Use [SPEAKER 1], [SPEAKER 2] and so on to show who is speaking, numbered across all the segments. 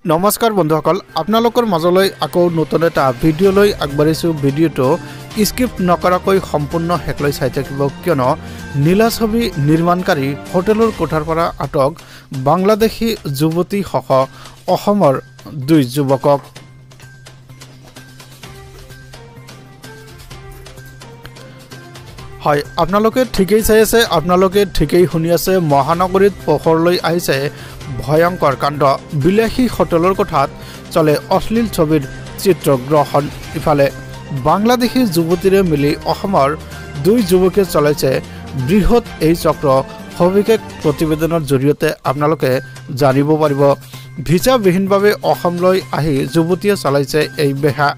[SPEAKER 1] নমস্কাৰ বন্ধুসকল, আপোনালোকৰ মাজলৈ আকৌ নতুন এটা ভিডিঅ' লৈ আগবাঢ়িছোঁ। ভিডিঅ'টো স্ক্ৰিপ্ট নকৰাকৈ সম্পূৰ্ণ শেষলৈ চাই থাকিব, কিয়নো নীলা ছবি নিৰ্মাণকাৰী হোটেলৰ কোঠাৰ পৰা আটক বাংলাদেশী যুৱতীসহ অসমৰ 2 যুৱকক। হয়, আপোনালোকে ঠিকেই চাই আছে, আপোনালোকে ঠিকেই শুনি আছে। মহানগৰীত পোহৰলৈ আহিছে ভয়ংকৰ কাণ্ড। বিলাসী হোটেলৰ কোঠাত চলে অশ্লীল ছবিৰ চিত্ৰগ্ৰহণ। ইফালে বাংলাদেশী যুৱতীৰে মিলি অসমৰ 2 যুৱকে চলাইছে বৃহৎ এই চক্ৰ। সবিশেষ প্ৰতিবেদনৰ জৰিয়তে আপোনালোকে জানিব পাৰিব। ভিছাবিহীনভাৱে অসমলৈ আহি যুৱতীয়ে চলাইছে এই বেহা।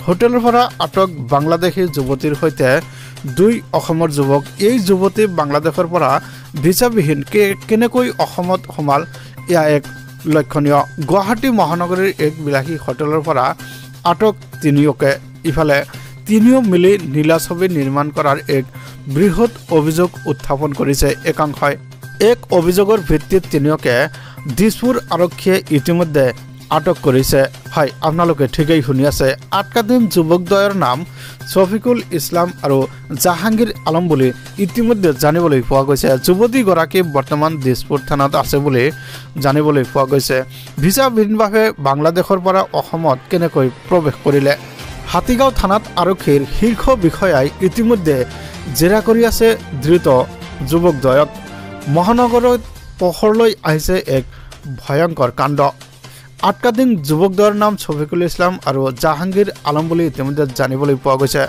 [SPEAKER 1] হোটেলৰ পৰা আটক বাংলাদেশী যুৱতীৰ সৈতে 2 অসমৰ যুৱক। এই যুৱতী বাংলাদেশৰ পৰা ভিছাবিহীন কেনেকৈ অসমত সোমাল, এয়া এক লক্ষণীয়। গুৱাহাটী মহানগৰীৰ এক বিলাসী হোটেলৰ পৰা আটক 3ওকে। ইফালে 3ও মিলি নীলা ছবি নিৰ্মাণ কৰাৰ এক বৃহৎ অভিযোগ উত্থাপন কৰিছে একাংশই। এক অভিযোগৰ ভিত্তিত 3ওকে দিছপুৰ আৰক্ষীয়ে ইতিমধ্যে আটক কৰিছে। হয়, আপোনালোকে ঠিকেই শুনি আছে। আটকাধীন যুৱকদ্বয়ৰ নাম শফিকুল ইছলাম আৰু জাহাংগীৰ আলম বুলি ইতিমধ্যে জানিবলৈ পোৱা গৈছে। যুৱতীগৰাকী বৰ্তমান দিছপুৰ থানাত আছে বুলি জানিবলৈ পোৱা গৈছে। ভিছাবিহীনভাৱে বাংলাদেশৰ পৰা অসমত কেনেকৈ প্ৰৱেশ কৰিলে, হাতীগাঁও থানাত আৰক্ষীৰ শীৰ্ষ বিষয়াই ইতিমধ্যে জেৰা কৰি আছে ধৃত যুৱকদ্বয়ক। মহানগৰত পোহৰলৈ আহিছে এক ভয়ংকৰ কাণ্ড। আটকাধীন যুৱকদ্বয়ৰ নাম শফিকুল ইছলাম আৰু জাহাংগীৰ আলম বুলি ইতিমধ্যে জানিবলৈ পোৱা গৈছে।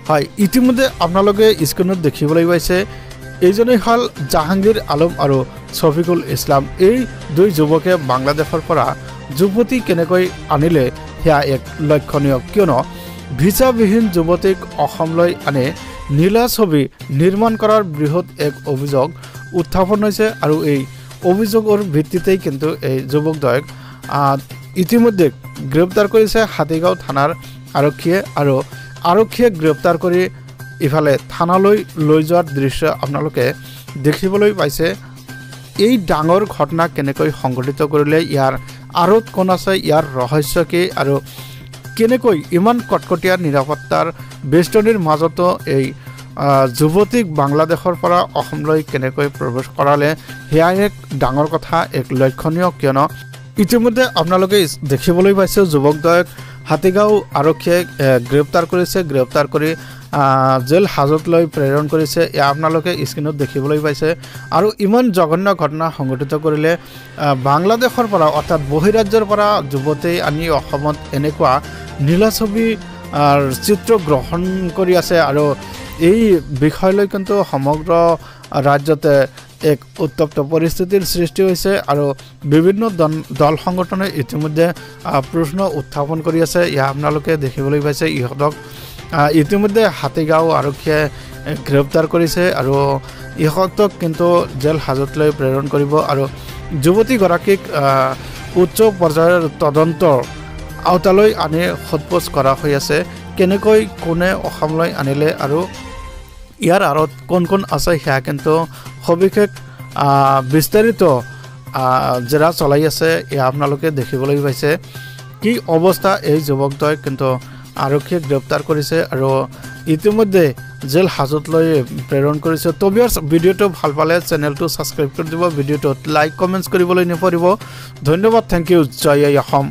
[SPEAKER 1] হয়, ইতিমধ্যে আপোনালোকে স্ক্ৰীনত দেখিবলৈ পাইছে, এইজনেই হ'ল জাহাংগীৰ আলম আৰু শফিকুল ইছলাম। এই 2 যুৱকে বাংলাদেশৰ পৰা যুৱতী কেনেকৈ আনিলে সেয়া এক লক্ষণীয়, কিয়নো ভিছাবিহীন যুৱতীক অসমলৈ আনি নীলা ছবি নিৰ্মাণ কৰাৰ বৃহৎ এক অভিযোগ উত্থাপন হৈছে। আৰু এই অভিযোগৰ ভিত্তিতেই কিন্তু এই যুৱকদ্বয়ক ইতিমধ্যে গ্ৰেপ্তাৰ কৰিছে হাতীগাঁও থানাৰ আৰক্ষীয়ে। আৰু আৰক্ষীয়ে গ্ৰেপ্তাৰ কৰি ইফালে থানালৈ লৈ যোৱাৰ দৃশ্য আপোনালোকে দেখিবলৈ পাইছে। এই ডাঙৰ ঘটনা কেনেকৈ সংঘটিত কৰিলে, ইয়াৰ আঁৰত কোন আছে, ইয়াৰ ৰহস্য কি, আৰু কেনেকৈ ইমান কটকটীয়া নিৰাপত্তাৰ বেষ্টনীৰ মাজতো এই যুৱতীক বাংলাদেশৰ পৰা অসমলৈ কেনেকৈ প্ৰৱেশ কৰালে, সেয়া এক ডাঙৰ কথা, এক লক্ষণীয়, কিয়নো ইতিমধ্যে আপোনালোকে দেখিবলৈ পাইছে যুৱকদ্বয়ক হাতীগাঁও আৰক্ষীয়ে গ্ৰেপ্তাৰ কৰিছে। গ্ৰেপ্তাৰ কৰি জেল হাজতলৈ প্ৰেৰণ কৰিছে, এয়া আপোনালোকে স্ক্ৰীনত দেখিবলৈ পাইছে। আৰু ইমান জঘন্য ঘটনা সংঘটিত কৰিলে বাংলাদেশৰ পৰা, অৰ্থাৎ বহিৰাজ্যৰ পৰা যুৱতী আনি অসমত এনেকুৱা নীলা ছবি চিত্ৰ গ্ৰহণ কৰি আছে। আৰু এই বিষয়লৈ কিন্তু সমগ্ৰ ৰাজ্যতে এক উত্তপ্ত পৰিস্থিতিৰ সৃষ্টি হৈছে। আৰু বিভিন্ন দল সংগঠনে ইতিমধ্যে প্ৰশ্ন উত্থাপন কৰি আছে, এয়া আপোনালোকে দেখিবলৈ পাইছে। ইহঁতক ইতিমধ্যে হাতীগাঁও আৰক্ষীয়ে গ্ৰেপ্তাৰ কৰিছে আৰু ইহঁতক কিন্তু জেল হাজতলৈ প্ৰেৰণ কৰিব। আৰু যুৱতীগৰাকীক উচ্চ পৰ্যায়ৰ তদন্তৰ আওতালৈ আনি সোধপোছ কৰা হৈ আছে, কেনেকৈ কোনে অসমলৈ আনিলে আৰু ইয়াৰ আঁৰত কোন কোন আছে, সেয়া কিন্তু সবিশেষ বিস্তাৰিত জেৰা চলাই আছে। এয়া আপোনালোকে দেখিবলৈ পাইছে কি অৱস্থা। এই যুৱকদ্বয়ক কিন্তু আৰক্ষীয়ে গ্ৰেপ্তাৰ কৰিছে আৰু ইতিমধ্যে জেল হাজতলৈ প্ৰেৰণ কৰিছে। তবিয়াৰ ভিডিঅ'টো ভাল পালে চেনেলটো ছাবস্ক্ৰাইব কৰি দিব, ভিডিঅ'টোত লাইক কমেণ্টছ কৰিবলৈ নপৰিব। ধন্যবাদ, থেংক ইউ, জয় অসম।